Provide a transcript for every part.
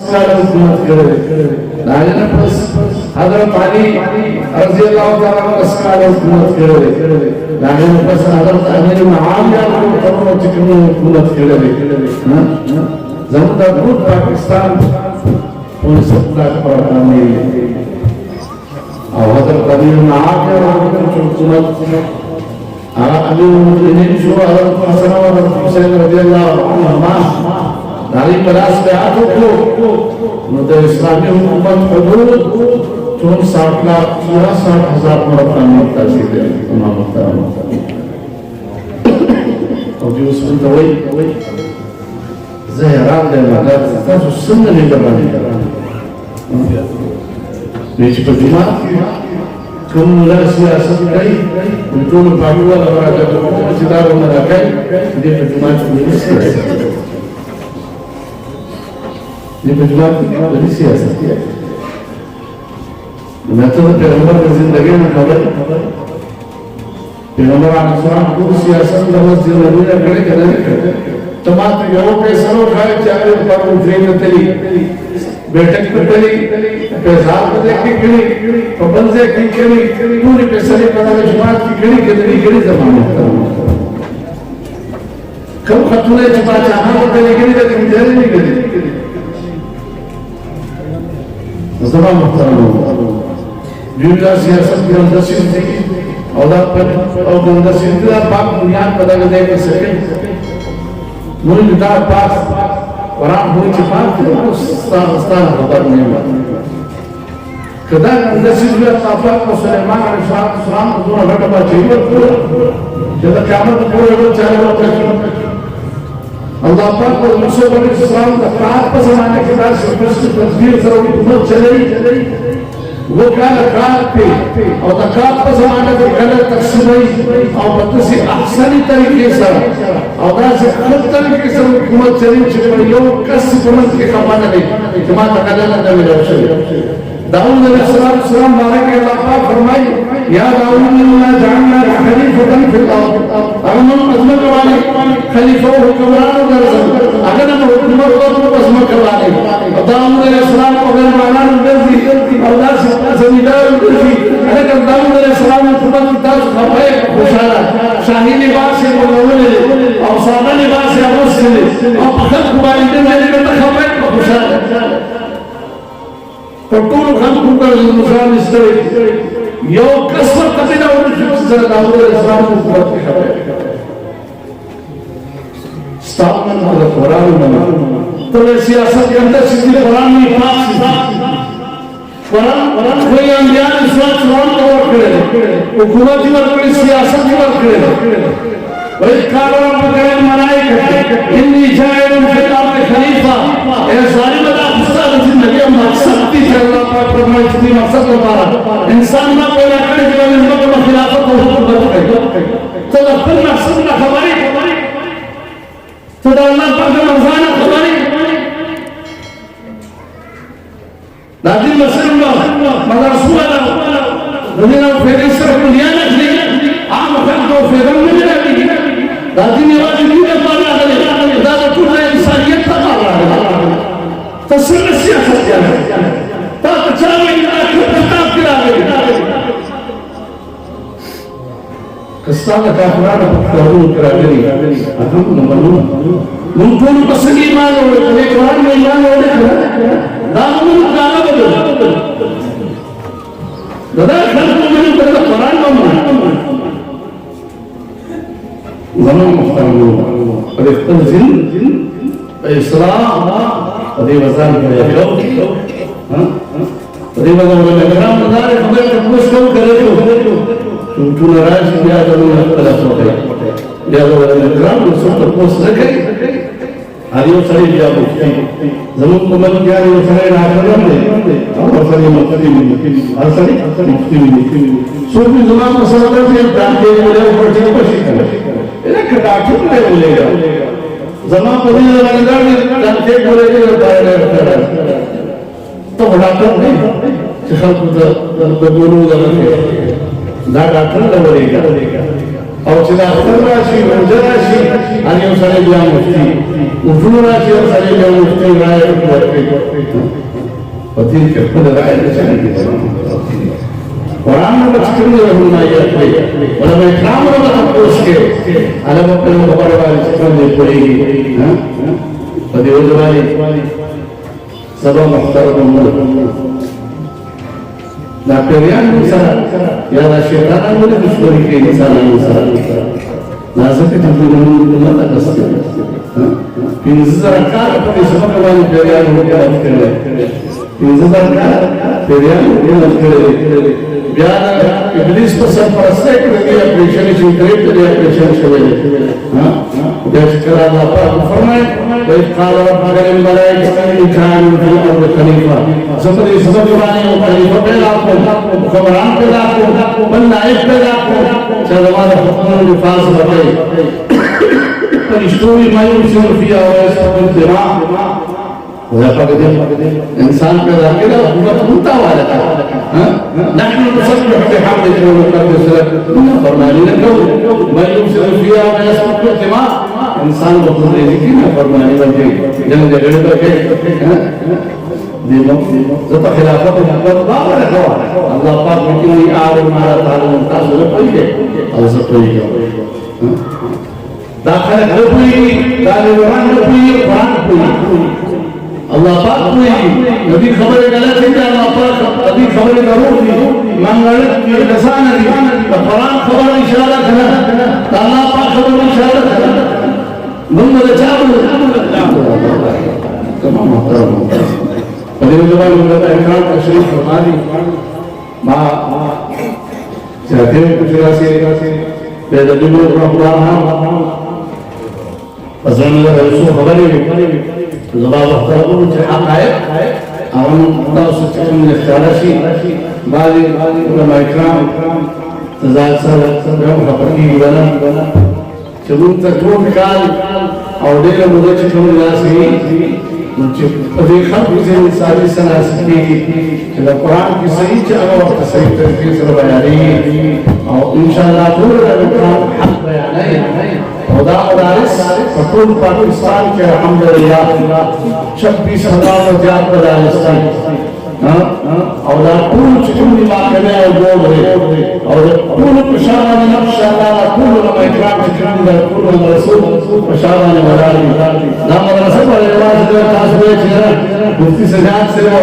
नाजन पस हजरत अली रज़ियल्लाहु ताला अस्कार हुकूमत करे नाजन पस हजरत अमीर मुआविया को चिकन हुकूमत करे जमदा पूरा पाकिस्तान उन सबका परवाने और हजरत अमीर मुआविया को हुकूमत अली मुमिनीन जो हजरत हसन और हुसैन रज़ियल्लाहु अन्हुमा नारी परास पे आतो को मुद्दे इस्लामी हुकूमत हदूद 64,60,000 मरतबा मुतासिब है तमाम मुहतरम और जो उसमें दवाई ज़हरान दे मगर तो सुन्न नहीं करना बीच पर जुमा कम सियासत कई उनको पागल लगा जब सितारों में रखे ये जुमा नहीं ये बजवा की सियासत है मैं तो पैगंबर की जिंदगी में खबर पैगंबर आसमान को सियासत लफ्ज़ जिंदगी में करे करे तमाम यो के सरो खाए चाहे पर उठे तली बैठक पे तली पेशाब को देख के खड़ी पबंजे की खड़ी पूरी पैसे पता है जमात की खड़ी कितनी खड़ी जमाने कब खतूने छुपा चाहा वो तली खड़ी लेकिन तेरे नहीं खड़ी तमाम मुहतरम दुनिया सियासत के अंदर से और अंदर से इतना पाक बुनियाद पता कर दे सके मुझे किताब पास कुरान हुई छुपा तो स्थान खबर नहीं हुआ कदा अंदर से जो ताफा को सुलेमान अलैहिस्सलाम को दोनों घटना चाहिए जब क़यामत पूरे हो चाहे वो अल्लाह पाक को मूसा अलैहिस्सलाम का कार पर जमाने के बाद से तस्वीर से उम्मत चली वो कार पे और तकाब पर जमाने के गलत तस्वीर और बतसी अहसनी तरीके से और से अलग तरीके से हुकूमत चली छिपड़ी यो कस हुकूमत के कमाना नहीं जमात का गलत नहीं है दाऊद अलैहिस्सलाम मारे के अल्लाह पाक फरमाई या दाऊद इन्ना जअलना खलीफतन फिल अर्द हम अजमत वाले खलीफा हुक्मरान दरअसल अगर हम हुकूमत को अजमत करवाने दाऊद अलैहिस्सलाम को अगर माना नहीं औलाद से जमींदार नहीं अगर दाऊद अलैहिस्सलाम ने खुदा की ताज खपाए खुशाला शाही लिबास से बोलने और सादा लिबास से अबूस से और फखर कुबारी ने मेरे में खपाए खुशाला टोटल खान कुकर मुसलमान इस्ते यो कसर कबिला और जरा दाऊद अलैहिस्सलाम को खुदा के खपाए स्थापना वाला कुरान में तो सियासत के अंदर सीधे कुरान में पाक कुरान कोई अंबिया ने कुरान को और करे हुकूमत की और कोई सियासत की और करे वही कारोबार बगैर मनाए इन्नी जायरुन फिल अर्द खलीफा ए सारी बता गुस्सा जिंदगी में मकसद थी अल्लाह पाक फरमाए इतनी मकसद हमारा इंसान ना पैदा करे जो उनको को खिलाफत को हुक्म करे तो अपना मकसद ना हमारी तो अल्लाह पाक ने मजाना हमारी लाजिम मसला मगर रसूल दुनिया में फेरिस्तर दुनिया में आम खल को फेरम में नहीं लाजिम ये बात नहीं है पाला है दादा पूरा इंसानियत का पाला है तस्वीर सियासत क्या है ता चावे इलाके प्रताप करा गए कस्ताना का पुराना पत्थरों करा गई हम मुंतों को सही मान और कुरान में ईमान और दामन काला बदल दादा खल्को में तो कुरान में मान ज़मान मुख्तलिफ और तंजील इस्लाम और ये वज़न करेगा हाँ और ये वज़न करेगा मज़ार खबर का मुश्किल करेगा तुम नाराज किया तो नहीं पता चलता या तो वज़न मुश्किल तो पोस्ट रखे आदियो सही दिया मुक्ति ज़मीन को मन किया ये सही ना करने और सही मुक्ति और सही मुक्ति सूफी ज़मान मसला से डांटे बोले ऊपर से कोशिश करे इन्हें डांटे नहीं बोलेगा ज़मान को भी लगातार डांटे बोलेगा तो डांटे नहीं चखल को तो बोलूँ ज़मीन ना डांटे नहीं बोलेगा او چې دا اختر راشي منظر راشي ان یو سره بیا مفتي وټول راشي او سره بیا مفتي رائے ورکړي پتی کې خپل رائے نشي قرآن میں بچکر میں رہنمائیت ہوئی علماء اکرام نے تپوس کے علماء پر خبر والی چکر میں پڑے گی پتی وجوالی سبا محترم ملک دا پیریان نسارا یا دا شیطان ملک دشوری کے نسارا نازک جنبی نمون اللہ تکستے پینزر اکار اپنی سبا والی پیریان ملک رفت کرے پینزر اکار پیریان ملک کرے بیانا ابلیس پر سرپرستے کرے اپنی شنی چنکریب کرے اپنی شنی شوئے جیسے کرا اللہ پاک فرمائے وَإِذْ قَالَ رَبُّكَ لِلْمَلَائِكَةِ إِنِّي جَاعِلٌ فِي الْأَرْضِ خَلِيفَةً زمري سبب قرآن و خلیفہ پیدا کو حکمران پیدا کو بل نائب پیدا کو چاہے ہمارا حکمران نفاذ رکھے فرشتوں مایوب سے رفیہ ہوئے سب الدماء انسان پیدا کرا حکومت ہوتا والا تھا نحن نسبح بحمدك ونقدس لك فرمانی نے کہو میں یوسف فیہ میں سب الدماء انسان بخود رزقی میں فرمانی بنتے جنگ جگڑ کر کے دیمو زتا خلافت اللہ پاک مکنی آرم مارا تعالی ممتاز رکھوئی ہے اللہ سب کوئی ہے داخل رکھوئی داخل رکھوئی قرآن رکھوئی اللہ پاک کوئی نبی خبر غلط ہے اللہ پاک نبی خبر ضرور دی من غلط کی نسان دی قرآن خبر اشارہ کرنا اللہ پاک خبر اشارہ کرنا من مدچاو تمام محترم فضیل جوان ملتا اکرام تشریف فرمانی ما چاہتے ہیں کچھ راسی بید دبو رحمہ فضرن اللہ رسول خبری زباب اخترابون اتحاق آئے اون اللہ سچکم من اختیارشی بعضی علماء اکرام تزاد سر رحم خبرکی بنا چبون تکون کال اور دیر مدر چکم راسی فضی خلق سے ساری سنہ سکی کہ قرآن کی صحیح چاہا وقت صحیح ترکیز سر بیانی اور انشاءاللہ پورا قرآن حق بیانی خدا مدارس فکل پاکستان کے الحمدللہ 26,000 زیاد مدارستان اور پول چکمنی ماکنے اور گول رہے اور پول پشاوان نفس اللہ پول علماء اکرام چکمنی در پول رسول پشاوان مداری نام مدرسہ پر اعواز دے تاسوے چہرہ مفتی سجاد سے وہ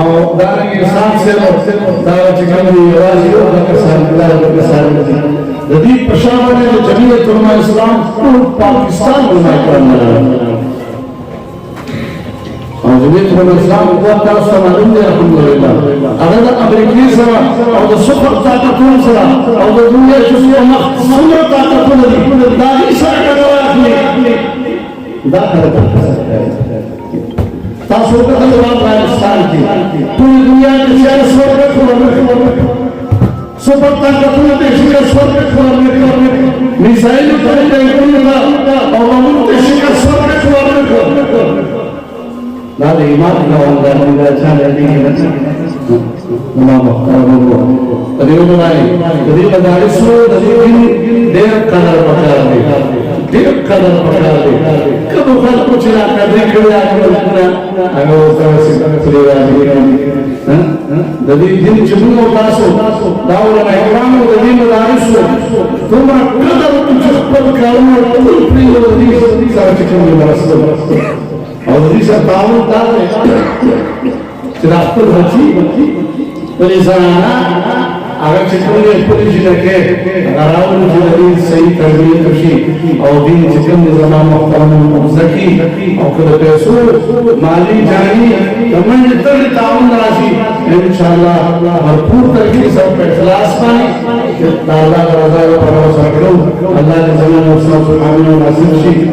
اور دارنگی انسان سے وہ دارا چکمنی اعوازی ہو لکر سال اللہ لکر سال مدین جدید پشاور نے جمعیت علماء اسلام پور پاکستان علماء اکرام اور جمعیت علماء اسلام کو تاسو معلوم دے الحمدللہ اگر امریکی سوا اور سفر طاقتون سوا اور دنیا جسو مخت سمر طاقتون دی داغی سر کروا اپنی دا حرکت سکتا ہے تاسو کا جواب پاکستان کی پوری دنیا کے شہر سور کے خبر سپر طاقتون دیشی سور کے خبر میسائل کھڑے دیکھنے کا اور ممون دیشی سور کے خبر لا ایمان کا وعدہ ہے چاہے نہیں امام محترم قریب بنائے قریب مدارس میں دیر قدر پکا دے دیر قدر پکا دے کب خلق کو چلا کر دیکھے آگے اگر وہ سے کھلے آگے ددی دن چبن متاسو داولا احرام ددی مدارس تمہارا قدر کچھ پر کاروں کل پری ددی سارا چکن مدارس اور ددی سے تعاون دار شرافت الحجی پریزانا اگر چکن نے پوری جنہ کے غراؤن جنہی صحیح تربیت کشی اور دین چکن نظام محترم مزکی اور کل پیسو مالی جانی تمہیں جتر تعاون راشی انشاءاللہ بھرپور ترکی سب پر اخلاص پانی کہ اللہ کا رضا و پروس رکھو اللہ کے زمان و سبحانہ و ناصر شی